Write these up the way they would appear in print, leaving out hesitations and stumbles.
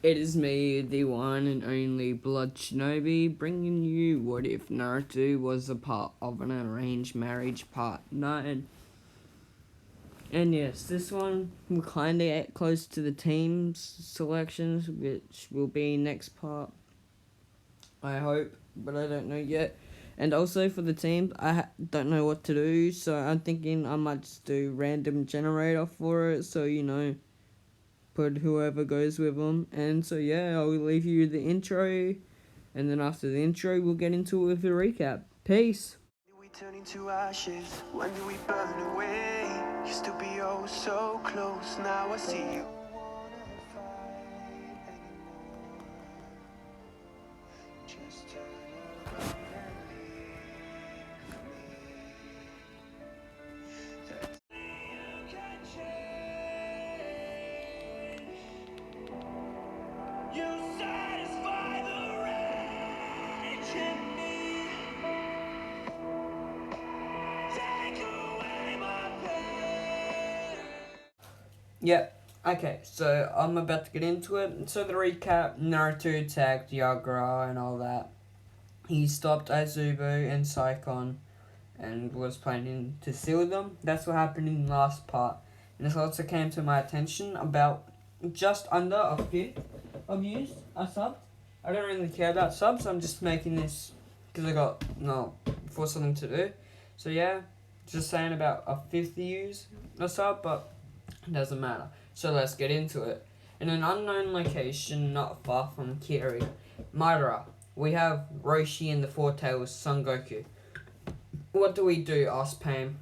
It is me, the one and only Blood Shinobi, bringing you What If Naruto Was a Part of an Arranged Marriage Part 9. And yes, this one will kinda get close to the team's selections, which will be next part, I hope, but I don't know yet. And also for the teams, I don't know what to do, so I'm thinking I might just do random generator for it, so put whoever goes with them. And so yeah, I'll leave you the intro, and then after the intro, we'll get into it with a recap. Peace. We turn into ashes, when do we burn away? Used to be oh so close, now I see you. Just turn around and leave me. You can change. You satisfy the rage in me. Take away my pain. Yep. Okay, so I'm about to get into it. So the recap: Naruto attacked Yagura and all that. He stopped Azubo and Saikon and was planning to steal them. That's what happened in the last part. And this also came to my attention about just under a fifth of views are subbed. I don't really care about subs. I'm just making this because I got for something to do. So yeah, just saying about a fifth views a sub, but it doesn't matter. So let's get into it. In an unknown location not far from Kiri, Madara, we have Roshi and the Four Tails Son Goku. What do we do? Asked Pain.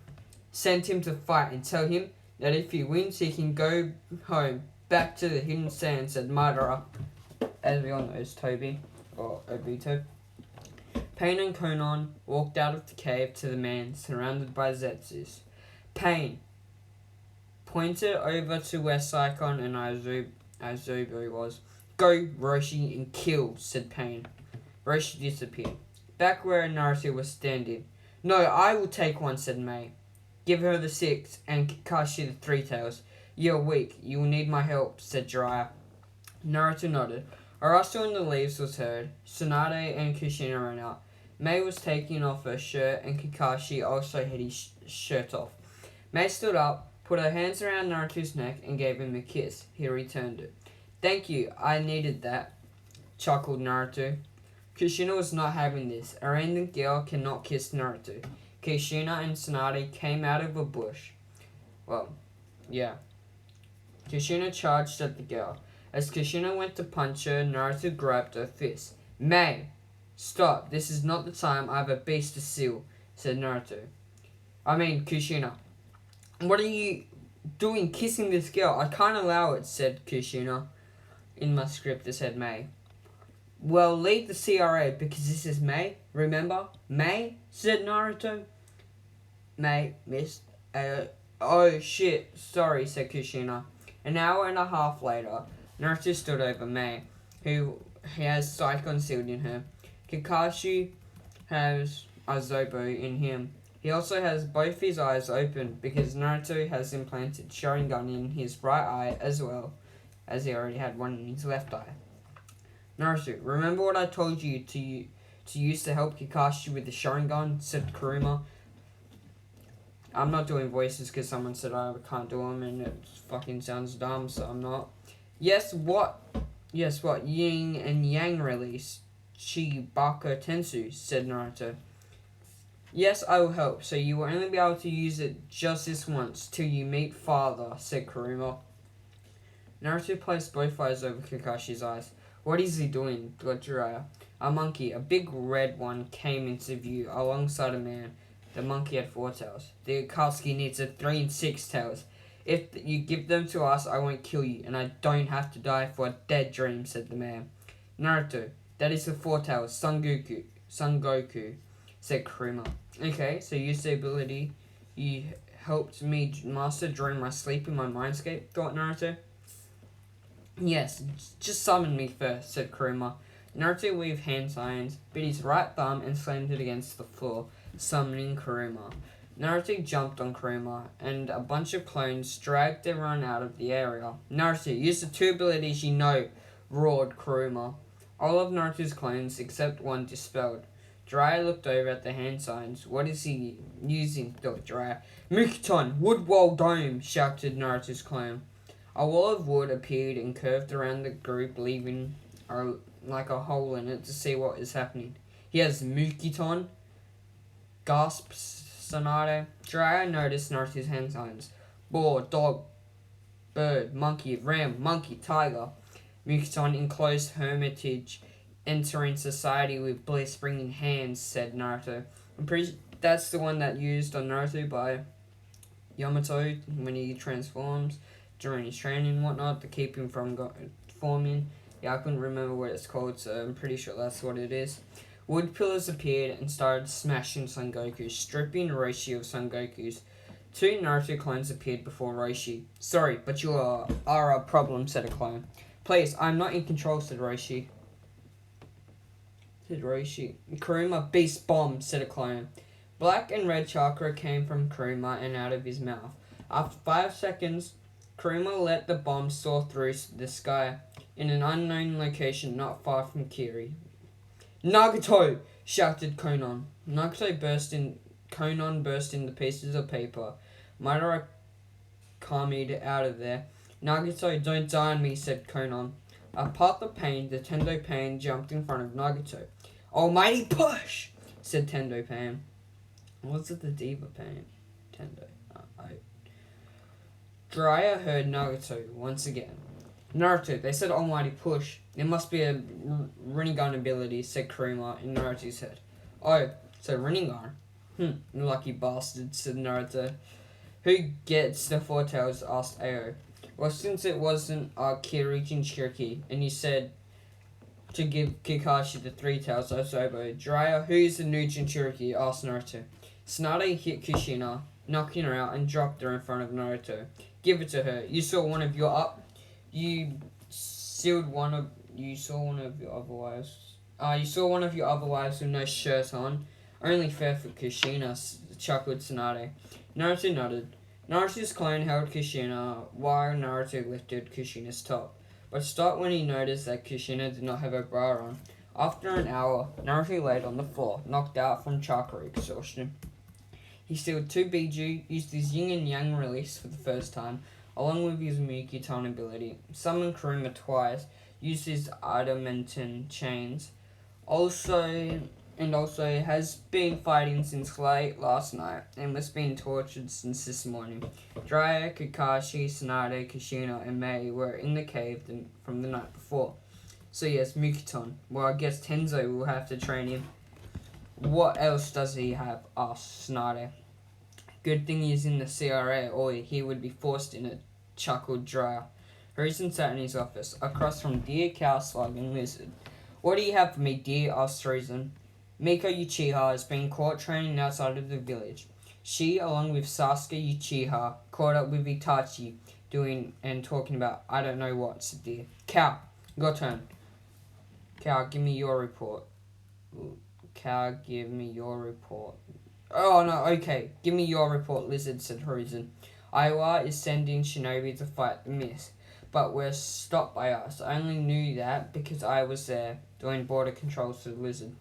Send him to fight and tell him that if he wins, he can go home, back to the Hidden Sand, said Madara. As we all know, is Toby, or Obito. Pain and Konan walked out of the cave to the man surrounded by Zetsus. Pain pointed over to where Saikon and Azubo was. Go, Roshi, and kill, said Pain. Roshi disappeared. Back where Naruto was standing. No, I will take one, said Mei. Give her the 6 and Kakashi the 3 tails. You're weak. You will need my help, said Jiraiya. Naruto nodded. A rustle in the leaves was heard. Tsunade and Kushina ran out. Mei was taking off her shirt and Kakashi also had his shirt off. Mei stood up, put her hands around Naruto's neck and gave him a kiss. He returned it. Thank you, I needed that, chuckled Naruto. Kushina was not having this. A random girl cannot kiss Naruto. Kushina and Tsunade came out of a bush. Well, yeah. Kushina charged at the girl. As Kushina went to punch her, Naruto grabbed her fist. Mei! Stop, this is not the time. I have a beast to seal, said Naruto. Kushina. What are you doing kissing this girl? I can't allow it, said Kushina. In my script, said Mei. Well, leave the CRA because this is Mei, remember? Mei, said Naruto. Mei missed. Oh shit, sorry, said Kushina. An hour and a half later, Naruto stood over Mei, who has Saikon sealed in her. Kakashi has Azobo in him. He also has both his eyes open because Naruto has implanted Sharingan in his right eye as well as he already had one in his left eye. Naruto, remember what I told you to use to help Kakashi with the Sharingan, said Kuruma. I'm not doing voices because someone said I can't do them and it fucking sounds dumb, so I'm not. Yes, what? Yin and Yang release Chibaka Tensu, said Naruto. Yes, I will help, so you will only be able to use it just this once, till you meet Father, said Kuruma. Naruto placed both eyes over Kakashi's eyes. What is he doing? Got Jiraiya. A monkey, a big red one, came into view, alongside a man. The monkey had 4 tails. The Akatsuki needs a 3 and 6 tails. If you give them to us, I won't kill you, and I don't have to die for a dead dream, said the man. Naruto, that is the 4 tails, Son Goku, said Kuruma. Okay, so use the ability. You helped me master during my sleep in my mindscape, thought Naruto. Yes, just summon me first, said Kuruma. Naruto waved hand signs, bit his right thumb and slammed it against the floor, summoning Kuruma. Naruto jumped on Kuruma, and a bunch of clones dragged everyone out of the area. Naruto, use the 2 abilities you know roared Kuruma. All of Naruto's clones except one dispelled. Jiraiya looked over at the hand signs. What is he using? Thought Jiraiya. Mukiton, wood wall dome, shouted Naruto's clone. A wall of wood appeared and curved around the group, leaving like a hole in it to see what is happening. He has Mukiton, gasps Tsunade. Jiraiya noticed Naruto's hand signs. Boar, dog, bird, monkey, ram, monkey, tiger. Mukiton enclosed hermitage, entering society with bliss, bringing hands, said Naruto. I'm pretty that's the one that used on Naruto by Yamato when he transforms during his training and whatnot to keep him from forming. Yeah, I couldn't remember what it's called, so I'm pretty sure that's what it is. Wood pillars appeared and started smashing Son Goku, stripping Roshi of Son Goku's. Two Naruto clones appeared before Roshi. Sorry, but you are a problem, said a clone. Please, I'm not in control, said Roshi. Kuruma, beast bomb, said a clone. Black and red chakra came from Kuruma and out of his mouth. After 5 seconds, Kuruma let the bomb soar through the sky in an unknown location not far from Kiri. Nagato! Shouted Konan. Konan burst into pieces of paper. Madara calmed out of there. Nagato, don't die on me, said Konan. Apart the pain, the Tendo Pain jumped in front of Nagato. Almighty push! Said Tendo Pain. Was it the Diva Pain? Tendo. Jiraiya heard Nagato once again. Naruto, they said almighty push. It must be a Rinnegan ability, said Kuruma in Naruto's head. Oh, so Rinnegan? Lucky bastard, said Naruto. Who gets the four tails? Asked Ao. Well, since it wasn't Kiri Jinchuriki, and you said to give Kakashi the three tails of Zobo, Jiraiya, who's the new Jinchuriki? Asked Naruto. Tsunade hit Kushina, knocking her out and dropped her in front of Naruto. Give it to her. You saw one of your other wives with no shirt on. Only fair for Kushina, chuckled Tsunade. Naruto nodded. Naruto's clone held Kushina while Naruto lifted Kushina's top, but stopped when he noticed that Kushina did not have a bra on. After an hour, Naruto laid on the floor, knocked out from chakra exhaustion. He sealed 2 Biju, used his yin and yang release for the first time, along with his Mukiton ability, summoned Kuruma twice, used his adamantine chains, also has been fighting since late last night, and was being tortured since this morning. Jiraiya, Kakashi, Tsunade, Kushina, and Mei were in the cave from the night before. So yes, Mukiton. Well, I guess Tenzo will have to train him. What else does he have? Asked Tsunade. Good thing he's in the CRA, or he would be forced in it, chuckled Jiraiya. Horizon sat in his office, across from Deer, Cow, Slug, and Lizard. What do you have for me, Deer? Asked Horizon. Miko Uchiha has been caught training outside of the village. She, along with Sasuke Uchiha, caught up with Itachi, doing and talking about I don't know what, said Deer. Cow, your turn. Cow, give me your report. Cow, give me your report. Oh, no, okay. Give me your report, Lizard, said Horizon. Iowa is sending shinobi to fight the Mist, but we're stopped by us. I only knew that because I was there, doing border control, said Lizard.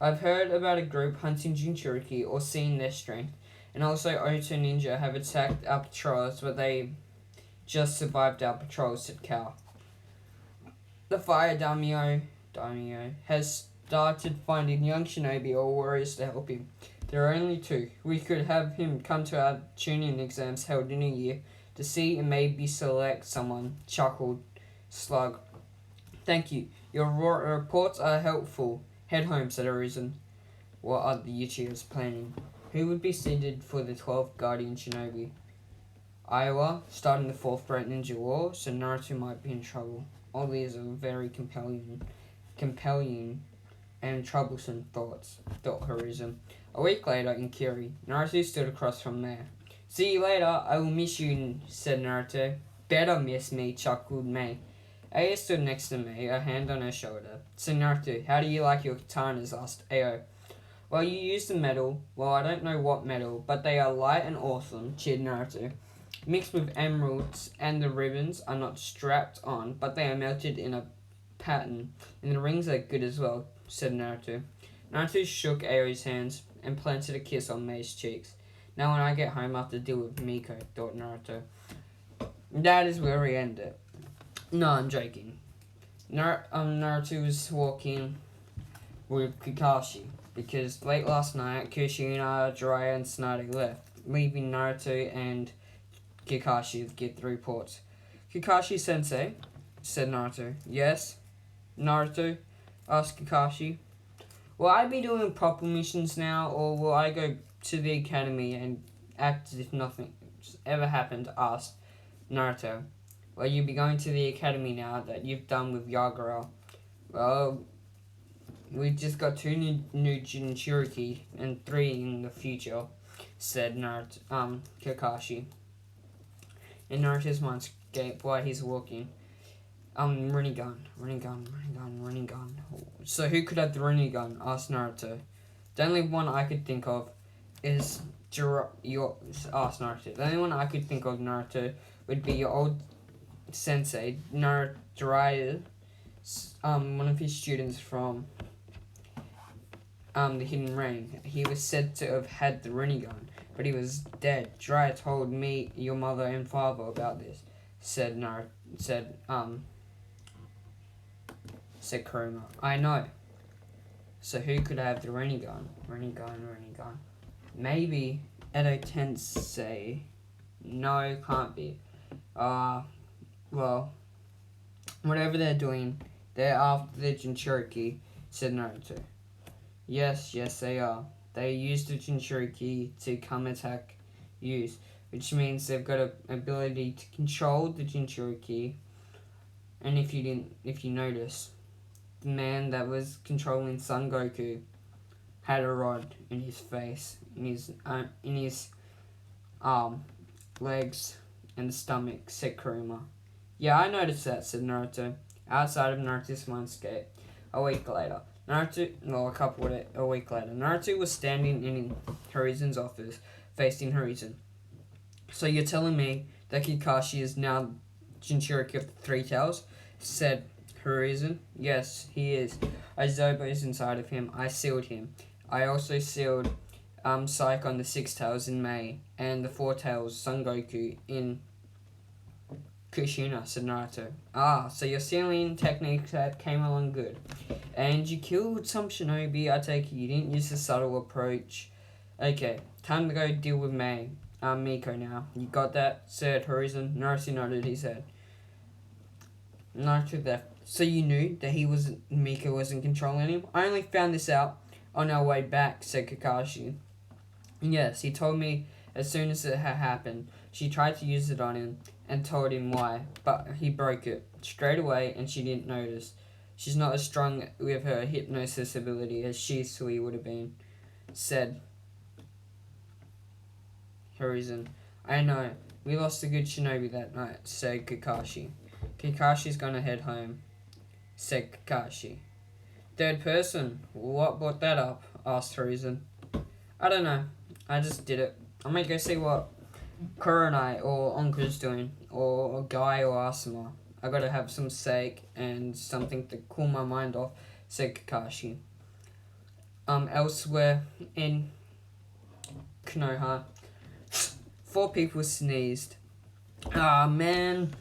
I've heard about a group hunting Jinchuriki or seen their strength, and also Oto Ninja have attacked our patrols, but they just survived our patrols, said Cal. The Fire Daimyo has started finding young shinobi or warriors to help him. There are only 2. We could have him come to our tuning exams held in a year to see and maybe select someone, chuckled Slug. Thank you. Your reports are helpful. Head home, said Arisen. What are the Uchihas planning? Who would be seated for the 12th Guardian Shinobi? Iowa, starting the 4th Great Ninja War, so Naruto might be in trouble. All these are very compelling and troublesome thoughts, thought Horizon. A week later, in Kiri, Naruto stood across from Mei. See you later, I will miss you, said Naruto. Better miss me, chuckled Mei. Ao stood next to Mei, a hand on her shoulder. So Naruto, how do you like your katanas? Asked Ao. Well, you used the metal. Well, I don't know what metal, but they are light and awesome, cheered Naruto. Mixed with emeralds, and the ribbons are not strapped on, but they are melted in a pattern, and the rings are good as well, said Naruto. Naruto shook Aoi's hands and planted a kiss on Mei's cheeks. Now when I get home, I have to deal with Miko, thought Naruto. That is where we end it. No, I'm joking. Naruto was walking with Kakashi because late last night, Kushina, Jiraiya, and Tsunade left, leaving Naruto and Kakashi to get the reports. Kakashi-sensei, said Naruto. Yes? Naruto asked Kakashi. Will I be doing proper missions now, or will I go to the academy and act as if nothing ever happened? Asked Naruto. Will you be going to the academy now that you've done with Yagura? Well, we've just got 2 new Jinchuriki and 3 in the future, said Kakashi. In Naruto's mindscape while he's walking. Rinnegan. So who could have the Rinnegan? Asked Naruto. The only one I could think of is asked Naruto. The only one I could think of, Naruto, would be your old sensei, Jiraiya, one of his students from the Hidden Rain. He was said to have had the Rinnegan, but he was dead. Jiraiya told me, your mother and father about this, said Kuruma. I know. So who could have the Rinnegan? Rinnegan. Maybe Edo Tensei. No, can't be. Well, whatever they're doing, they're after the Jinchuriki, said Naruto. Yes, they are. They use the Jinchuriki to come attack you, which means they've got an ability to control the Jinchuriki. And if you notice, the man that was controlling Son Goku had a rod in his face, in his legs and stomach, said Kuruma. Yeah, I noticed that, said Naruto. Outside of Naruto's mindscape. A week later, Naruto was standing in Hiruzen's office, facing Hiruzen. So you're telling me that Kakashi is now Jinchuriki of the 3 Tails? Said Hiruzen. Yes, he is. Aizobo is inside of him. I sealed him. I also sealed Saikon the 6 Tails in May, and the 4 Tails Son Goku in Kushina, said Naruto. So your sealing technique came along good. And you killed some shinobi, I take it you didn't use the subtle approach. Okay, time to go deal with Miko now. You got that? Said Hiruzen. Naruto nodded his head. Naruto left. So you knew that Miko wasn't controlling him? I only found this out on our way back, said Kakashi. Yes, he told me as soon as it had happened. She tried to use it on him and told him why, but he broke it straight away and she didn't notice. She's not as strong with her hypnosis ability as Shisui would have been, said Hiruzen. I know. We lost a good shinobi that night, said Kakashi. Kakashi's gonna head home, said Kakashi. Third person? What brought that up? Asked Hiruzen. I don't know. I just did it. I might go see what Kurenai or Onka's doing, or Guy or Asuma. I gotta have some sake and something to cool my mind off, said Kakashi. Elsewhere in Konoha, 4 people sneezed. Man,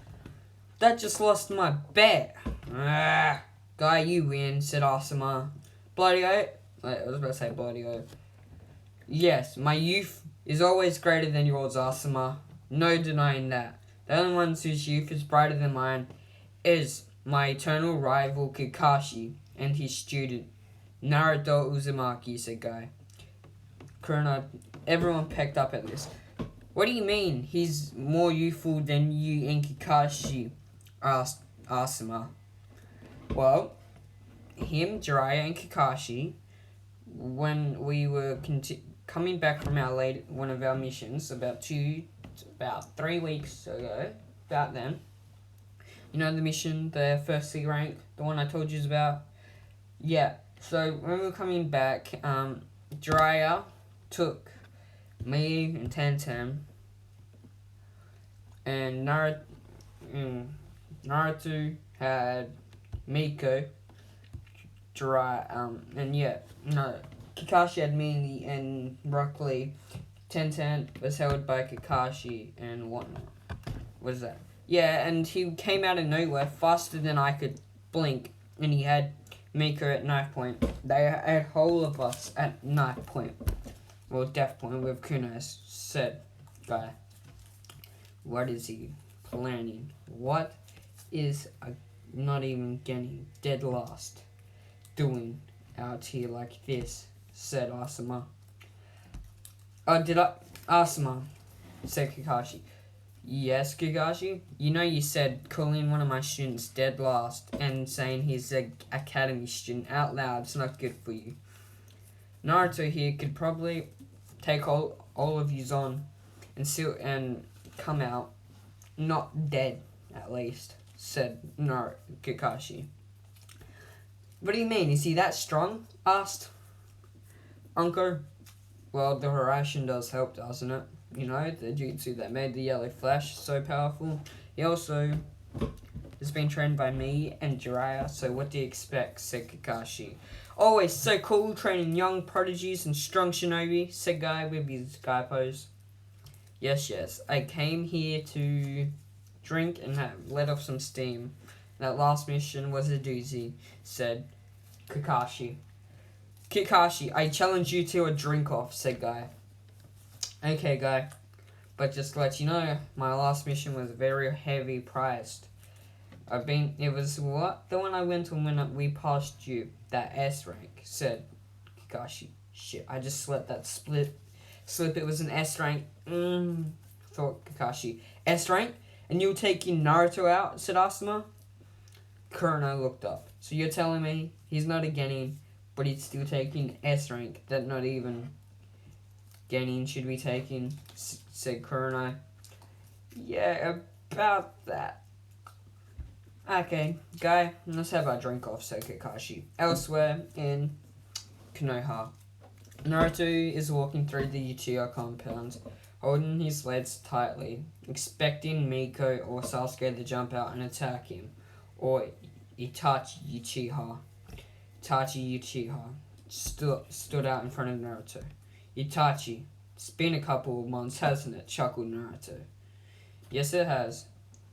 that just lost my bet. Guy, you win, said Asuma. Bloody oath. I was about to say bloody oath. Yes, my youth is always greater than yours, Asuma. No denying that. The only one whose youth is brighter than mine is my eternal rival Kakashi and his student, Naruto Uzumaki, said Guy. Kurona, everyone pecked up at this. What do you mean he's more youthful than you and Kakashi? Asked Asuma. Well, him, Jiraiya, and Kakashi, when we were coming back from one of our missions about 3 weeks ago, about then. You know the mission, the first C rank, the one I told you about? Yeah, so when we were coming back, Jiraiya took me and Tenten, and Naruto had Miko, and no, Kakashi had mainly and Rock Lee. Tenten was held by Kakashi and whatnot. What is that? Yeah, and he came out of nowhere faster than I could blink, and he had Miko at knife point. They had all of us at knife point. Well, death point with Kunos said, guy. What is he planning? What is not even getting dead last doing out here like this? Said Asuma. Asuma, said Kakashi. Yes, Kakashi? You know you said calling one of my students dead last and saying he's an academy student out loud is not good for you. Naruto here could probably take all of yous on and come out not dead, at least, said Kakashi. What do you mean? Is he that strong? Asked Unko. Well, the Harasshin does help, doesn't it? You know, the jutsu that made the yellow flash so powerful. He also has been trained by me and Jiraiya, so what do you expect, said Kakashi. Always so cool training young prodigies and strong shinobi, said Guy with his guy pose. Yes, I came here to drink and let off some steam. That last mission was a doozy, said Kakashi. Kakashi, I challenge you to a drink-off, said Guy. Okay, Guy. But just to let you know, my last mission was very heavy priced. It was what? The one I went on when we passed you. That S rank, said Kakashi. Shit, I just let that slip. It was an S rank. Thought Kakashi. S rank? And you're taking Naruto out, said Asuma. Kurano looked up. So you're telling me he's not a Genin, but he's still taking S rank that not even Genin should be taking, said Kurano. Yeah, about that. Okay, Guy, let's have our drink off, said Kakashi. Elsewhere in Konoha, Naruto is walking through the Uchiha compound, holding his legs tightly, expecting Miko or Sasuke to jump out and attack him, or Itachi Uchiha stood out in front of Naruto. Itachi, it's been a couple of months, hasn't it? Chuckled Naruto. Yes, it has.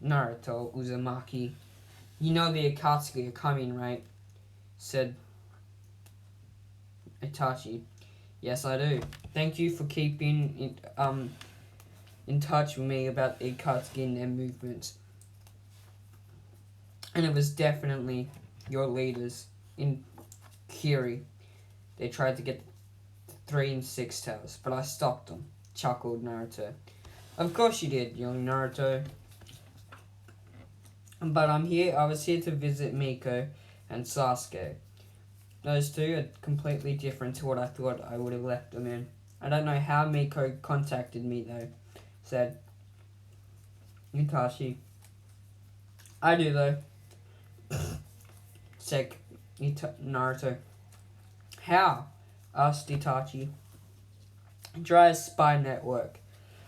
Naruto Uzumaki. You know the Akatsuki are coming, right? Said Itachi. Yes, I do. Thank you for keeping in touch with me about the Akatsuki and their movements. And it was definitely your leaders in Kiri. They tried to get 3 and 6 tails, but I stopped them, chuckled Naruto. Of course you did, young Naruto. But I was here to visit Miko and Sasuke. Those two are completely different to what I thought I would have left them in. I don't know how Miko contacted me though, said Itachi. I do though, said Naruto. How? Asked Itachi. Jiraiya's spy network.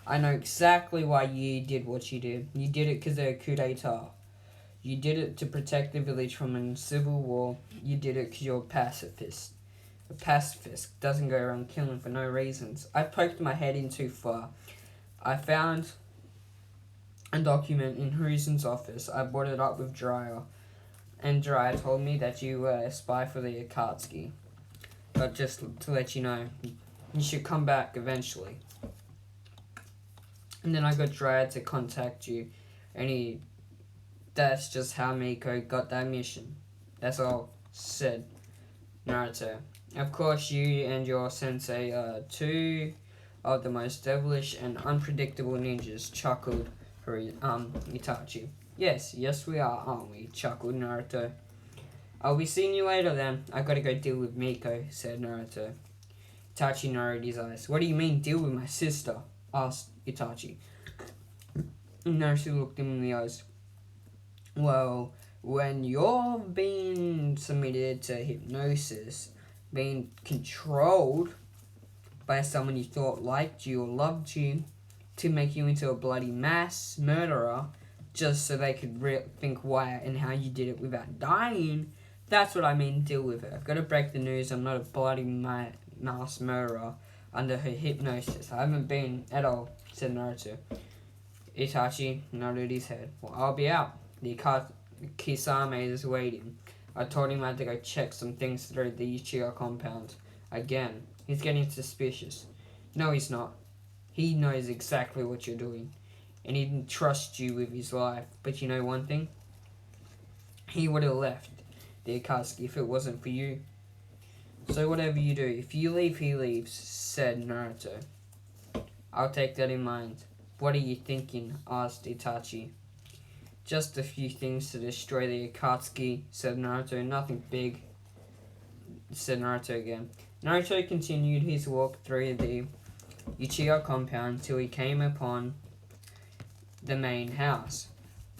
I know exactly why you did what you did. You did it because of a coup d'etat. You did it to protect the village from a civil war. You did it because you're a pacifist. A pacifist doesn't go around killing for no reasons. I poked my head in too far. I found a document in Hiruzen's office. I brought it up with Jiraiya. And Jiraiya told me that you were a spy for the Akatsuki. But just to let you know, you should come back eventually. And then I got Jiraiya to contact you. And that's just how Miko got that mission. That's all, said Naruto. Of course, you and your sensei are two of the most devilish and unpredictable ninjas, chuckled Itachi. Yes, we are, aren't we? Chuckled Naruto. I'll be seeing you later then. I gotta go deal with Miko, said Naruto. Itachi narrowed his eyes. What do you mean, deal with my sister? Asked Itachi. Naruto looked him in the eyes. Well, when you're being submitted to hypnosis, being controlled by someone you thought liked you or loved you to make you into a bloody mass murderer, just so they could think why and how you did it without dying. That's what I mean, deal with it. I've got to break the news. I'm not a bloody mass murderer under her hypnosis. I haven't been at all, said Naruto. Itachi nodded his head. Well, I'll be out. The Kisame is waiting. I told him I had to go check some things through the Uchiha compound. Again, he's getting suspicious. No, he's not. He knows exactly what you're doing. And he didn't trust you with his life. But you know one thing? He would have left the Akatsuki if it wasn't for you. So whatever you do, if you leave, he leaves, said Naruto. I'll take that in mind. What are you thinking? Asked Itachi. Just a few things to destroy the Akatsuki, said Naruto. Nothing big, said Naruto again. Naruto continued his walk through the Uchiha compound till he came upon the main house.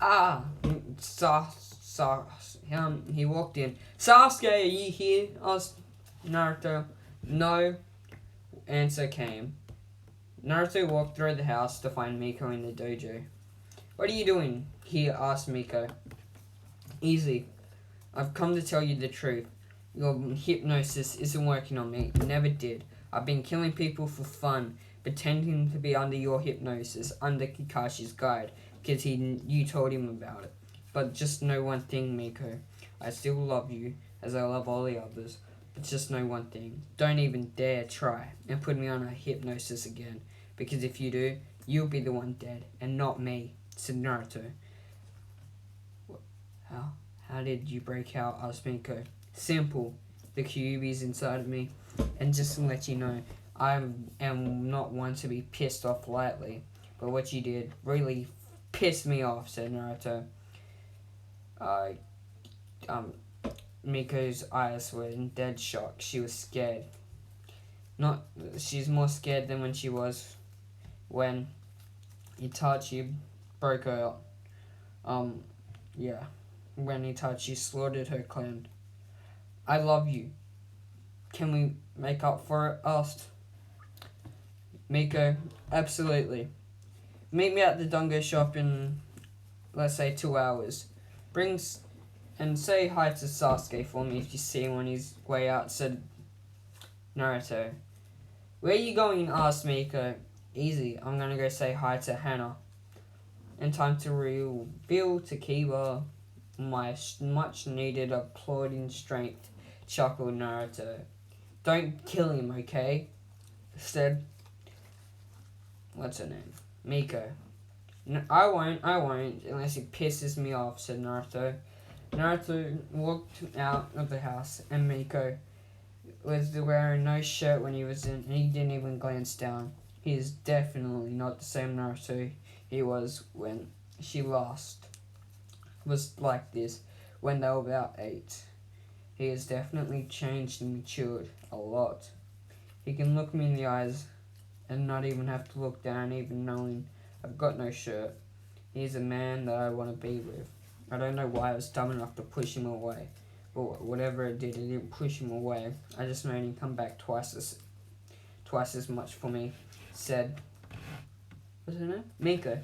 He walked in. Sasuke, are you here? Asked Naruto. No answer came. Naruto walked through the house to find Miko in the dojo. What are you doing here? Asked Miko. Easy. I've come to tell you the truth. Your hypnosis isn't working on me. It never did. I've been killing people for fun, pretending to be under your hypnosis, under Kakashi's guide, because you told him about it. But just know one thing, Miko. I still love you, as I love all the others. But just know one thing. Don't even dare try and put me on a hypnosis again. Because if you do, you'll be the one dead, and not me, said Naruto. How did you break out? Asked Miko. Simple. The Kyuubi's inside of me. And just to let you know, I am not one to be pissed off lightly. But what you did really pissed me off, said Naruto. Miko's eyes were in dead shock. She was scared. She's more scared than when she was when Itachi broke her out. When Itachi slaughtered her clan. I love you. Can we make up for it? Asked Miko. Absolutely. Meet me at the Dango shop in, let's say, 2 hours. And say hi to Sasuke for me if you see him on his way out, said Naruto. Where are you going? Asked Miko. Easy, I'm gonna go say hi to Hana. And time to reveal to Kiba my much needed applauding strength, chuckled Naruto. Don't kill him, okay? Said, what's her name? Miko. No, I won't, unless he pisses me off, said Naruto. Naruto walked out of the house, and Miko was wearing no shirt when he was in, and he didn't even glance down. He is definitely not the same Naruto he was when she last was like this, when they were about 8. He has definitely changed and matured a lot. He can look me in the eyes and not even have to look down, even knowing I've got no shirt. He's a man that I want to be with. I don't know why I was dumb enough to push him away. But whatever it didn't push him away. I just made him come back twice as much for me. Said, what's her name? Miko.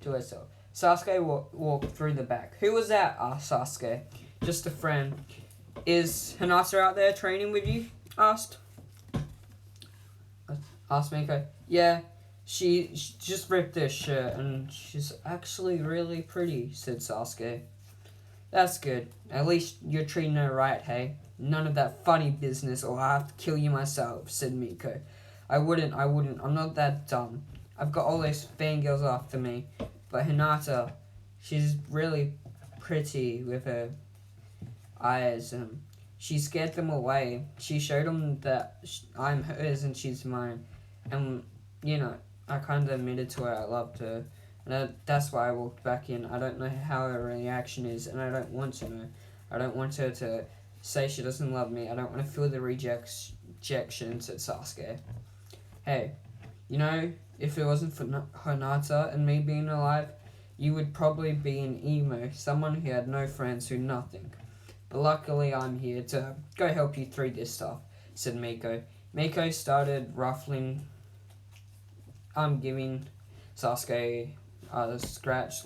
To herself. Sasuke walked through the back. Who was that? Asked Sasuke. Just a friend. Is Hinata out there training with you? Asked Miko. Yeah. She just ripped her shirt and she's actually really pretty, said Sasuke. That's good. At least you're treating her right, hey? None of that funny business or I have to kill you myself, said Miko. I wouldn't. I'm not that dumb. I've got all those fangirls after me. But Hinata, she's really pretty with her eyes. She scared them away. She showed them that I'm hers and she's mine. And, I kind of admitted to her I loved her. And that's why I walked back in. I don't know how her reaction is, and I don't want to know. I don't want her to say she doesn't love me. I don't want to feel the rejection, said Sasuke. Hey, if it wasn't for Hinata and me being alive, you would probably be an emo, someone who had no friends, who nothing. But luckily I'm here to go help you through this stuff, said Miko. Miko started giving Sasuke a scratch,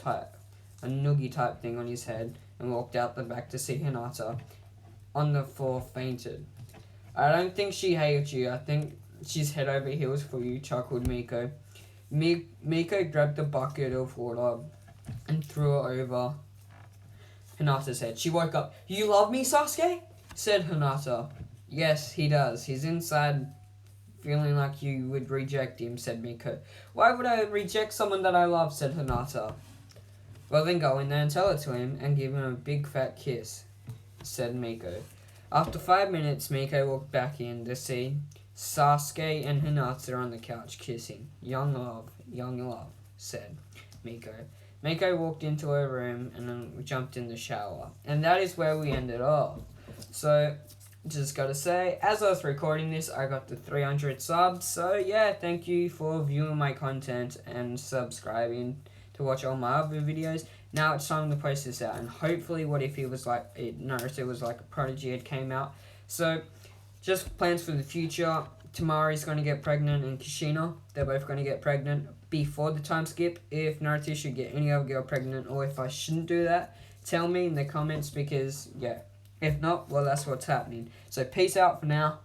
noogie type thing on his head, and walked out the back to see Hinata on the floor fainted. I don't think she hates you. I think she's head over heels for you, chuckled Miko. Miko grabbed a bucket of water and threw it over Hinata's head. She woke up. You love me, Sasuke? Said Hinata. Yes, he does. He's inside feeling like you would reject him, said Miko. Why would I reject someone that I love, said Hinata. Well, then go in there and tell it to him and give him a big fat kiss, said Miko. After 5 minutes, Miko walked back in to see Sasuke and Hinata on the couch kissing. Young love, said Miko. Miko walked into her room and then jumped in the shower. And that is where we ended off. So, just gotta say, as I was recording this, I got to 300 subs. So, yeah, thank you for viewing my content and subscribing to watch all my other videos. Now it's time to post this out. And hopefully, what if Naruto was like a prodigy had came out. So, just plans for the future. Tamari's going to get pregnant and Kushina, they're both going to get pregnant before the time skip. If Naruto should get any other girl pregnant or if I shouldn't do that, tell me in the comments because, yeah, if not, well, that's what's happening. So peace out for now.